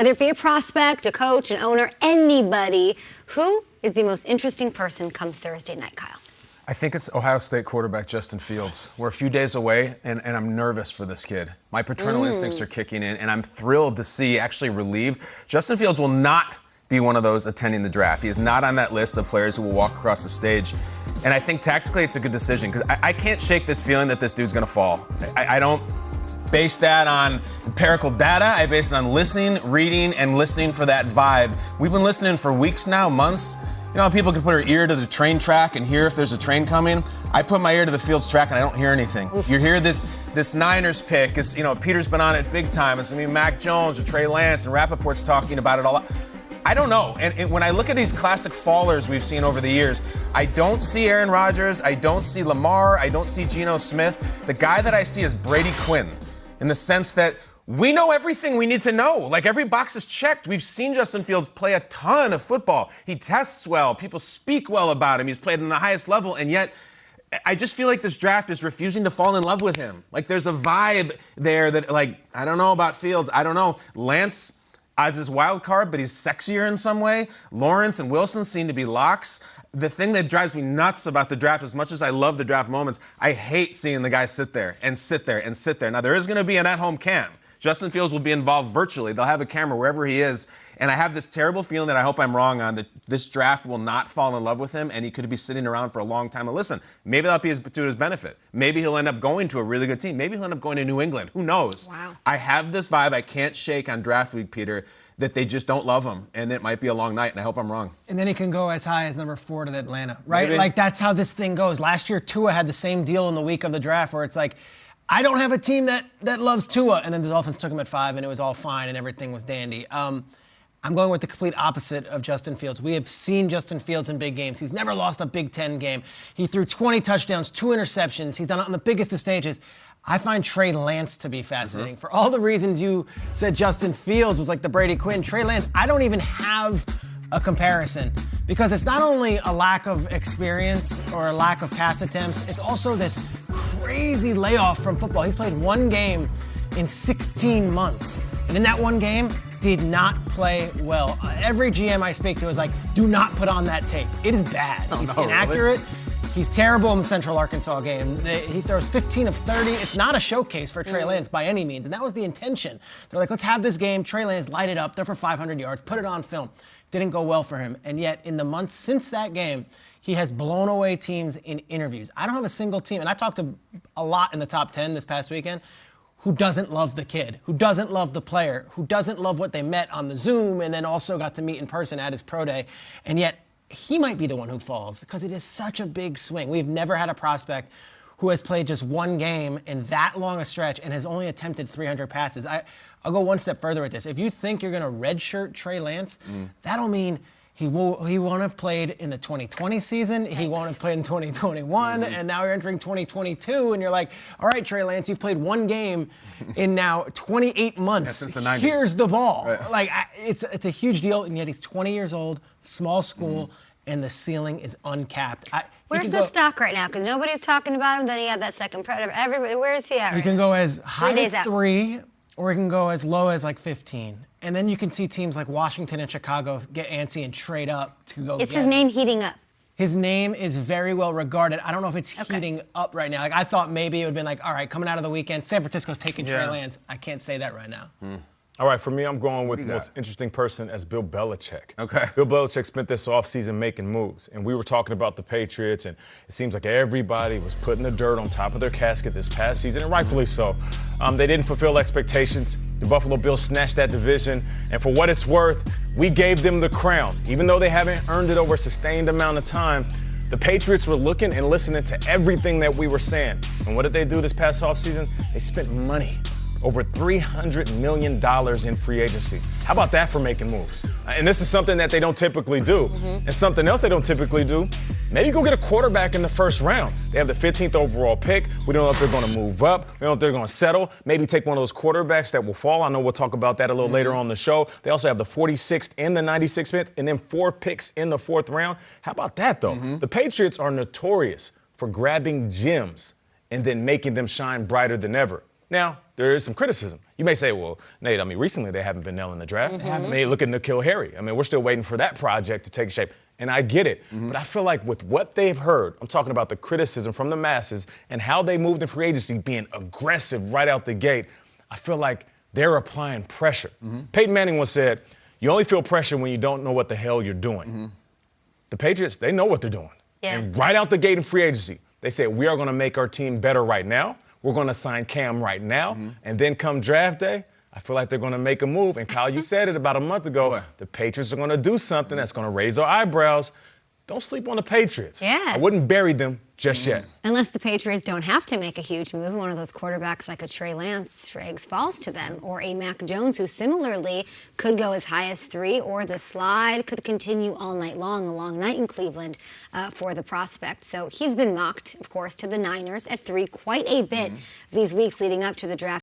Whether it be a prospect, a coach, an owner, anybody, who is the most interesting person come Thursday night, Kyle? I think it's Ohio State quarterback Justin Fields. We're a few days away, and I'm nervous for this kid. My paternal instincts are kicking in, and I'm thrilled to see, actually relieved. Justin Fields will not be one of those attending the draft. He is not on that list of players who will walk across the stage. And I think tactically it's a good decision, because I can't shake this feeling that this dude's going to fall. I don't base that on empirical data. I base it on listening, reading, and listening for that vibe. We've been listening for weeks now, months. You know how people can put their ear to the train track and hear if there's a train coming? I put my ear to the Fields track and I don't hear anything. You hear this Niners pick. It's, Peter's been on it big time. It's going to be Mac Jones or Trey Lance, and Rappaport's talking about it a lot. I don't know. And when I look at these classic fallers we've seen over the years, I don't see Aaron Rodgers. I don't see Lamar. I don't see Geno Smith. The guy that I see is Brady Quinn, in the sense that we know everything we need to know. Like, every box is checked. We've seen Justin Fields play a ton of football. He tests well. People speak well about him. He's played on the highest level. And yet, I just feel like this draft is refusing to fall in love with him. Like, there's a vibe there that, I don't know about Fields. I don't know. Lance is his wild card, but he's sexier in some way. Lawrence and Wilson seem to be locks. The thing that drives me nuts about the draft, as much as I love the draft moments, I hate seeing the guys sit there and sit there and sit there. Now, there is going to be an at-home cam. Justin Fields will be involved virtually. They'll have a camera wherever he is. And I have this terrible feeling that I hope I'm wrong on, that this draft will not fall in love with him, and he could be sitting around for a long time. And listen, maybe that'll be to his benefit. Maybe he'll end up going to a really good team. Maybe he'll end up going to New England. Who knows? Wow. I have this vibe I can't shake on draft week, Peter, that they just don't love him, and it might be a long night, and I hope I'm wrong. And then he can go as high as number 4 to Atlanta, right? Maybe. Like, that's how this thing goes. Last year, Tua had the same deal in the week of the draft, where it's like, I don't have a team that loves Tua. And then the Dolphins took him at 5, and it was all fine, and everything was dandy. I'm going with the complete opposite of Justin Fields. We have seen Justin Fields in big games. He's never lost a Big Ten game. He threw 20 touchdowns, 2 interceptions. He's done it on the biggest of stages. I find Trey Lance to be fascinating. For all the reasons you said Justin Fields was like the Brady Quinn, Trey Lance, I don't even have a comparison, because it's not only a lack of experience or a lack of pass attempts, it's also this crazy layoff from football. He's played 1 game in 16 months, and in that 1 game, did not play well. Every GM I speak to is like, do not put on that tape. It is bad. He's inaccurate. Really? He's terrible in the Central Arkansas game. He throws 15 of 30. It's not a showcase for Trey Lance by any means, and that was the intention. They're like, let's have this game. Trey Lance, light it up. They're for 500 yards. Put it on film. Didn't go well for him. And yet, in the months since that game, he has blown away teams in interviews. I don't have a single team, and I talked to a lot in the top 10 this past weekend, who doesn't love the kid, who doesn't love the player, who doesn't love what they met on the Zoom and then also got to meet in person at his pro day. And yet, he might be the one who falls, because it is such a big swing. We've never had a prospect who has played just 1 game in that long a stretch and has only attempted 300 passes. I'll go one step further with this. If you think you're going to redshirt Trey Lance, that'll mean he won't have played in the 2020 season. He won't have played in 2021, and now you're entering 2022, and you're like, all right, Trey Lance, you've played 1 game in now 28 months. Since the 90s. Here's the ball. Right. It's a huge deal, and yet he's 20 years old, small school, and the ceiling is uncapped. Where's the stock right now? Because nobody's talking about him. Then he had that second pro. Everybody, where is he at? You can go as high as 3, or you can go as low as 15. And then you can see teams like Washington and Chicago get antsy and trade up to go. Is his name heating up? His name is very well regarded. I don't know if it's heating up right now. I thought maybe it would have been all right, coming out of the weekend, San Francisco's taking Trey Lance. I can't say that right now. All right, for me, I'm going with the most interesting person as Bill Belichick. Okay. Bill Belichick spent this offseason making moves, and we were talking about the Patriots, and it seems like everybody was putting the dirt on top of their casket this past season, and rightfully so. They didn't fulfill expectations. The Buffalo Bills snatched that division, and for what it's worth, we gave them the crown. Even though they haven't earned it over a sustained amount of time, the Patriots were looking and listening to everything that we were saying. And what did they do this past offseason? They spent money. Over $300 million in free agency. How about that for making moves? And this is something that they don't typically do. And something else they don't typically do, maybe go get a quarterback in the first round. They have the 15th overall pick. We don't know if they're going to move up. We don't know if they're going to settle. Maybe take one of those quarterbacks that will fall. I know we'll talk about that a little later on the show. They also have the 46th and the 96th pick, and then 4 picks in the 4th round. How about that, though? The Patriots are notorious for grabbing gems and then making them shine brighter than ever. Now, there is some criticism. You may say, well, Nate, I mean, recently they haven't been nailing the draft. I mean, look at N'Keal Harry. I mean, we're still waiting for that project to take shape. And I get it. But I feel like with what they've heard, I'm talking about the criticism from the masses and how they moved in free agency, being aggressive right out the gate, I feel like they're applying pressure. Peyton Manning once said, you only feel pressure when you don't know what the hell you're doing. The Patriots, they know what they're doing. Yeah. And right out the gate in free agency, they said, we are going to make our team better right now. We're going to sign Cam right now. And then come draft day, I feel like they're going to make a move. And Kyle, you said it about a month ago. Boy. The Patriots are going to do something that's going to raise our eyebrows. Don't sleep on the Patriots. Yeah. I wouldn't bury them just yet. Unless the Patriots don't have to make a huge move, one of those quarterbacks like a Trey Lance, Triggs, falls to them, or a Mac Jones, who similarly could go as high as 3, or the slide could continue all night long, a long night in Cleveland for the prospect. So he's been mocked, of course, to the Niners at 3 quite a bit these weeks leading up to the draft.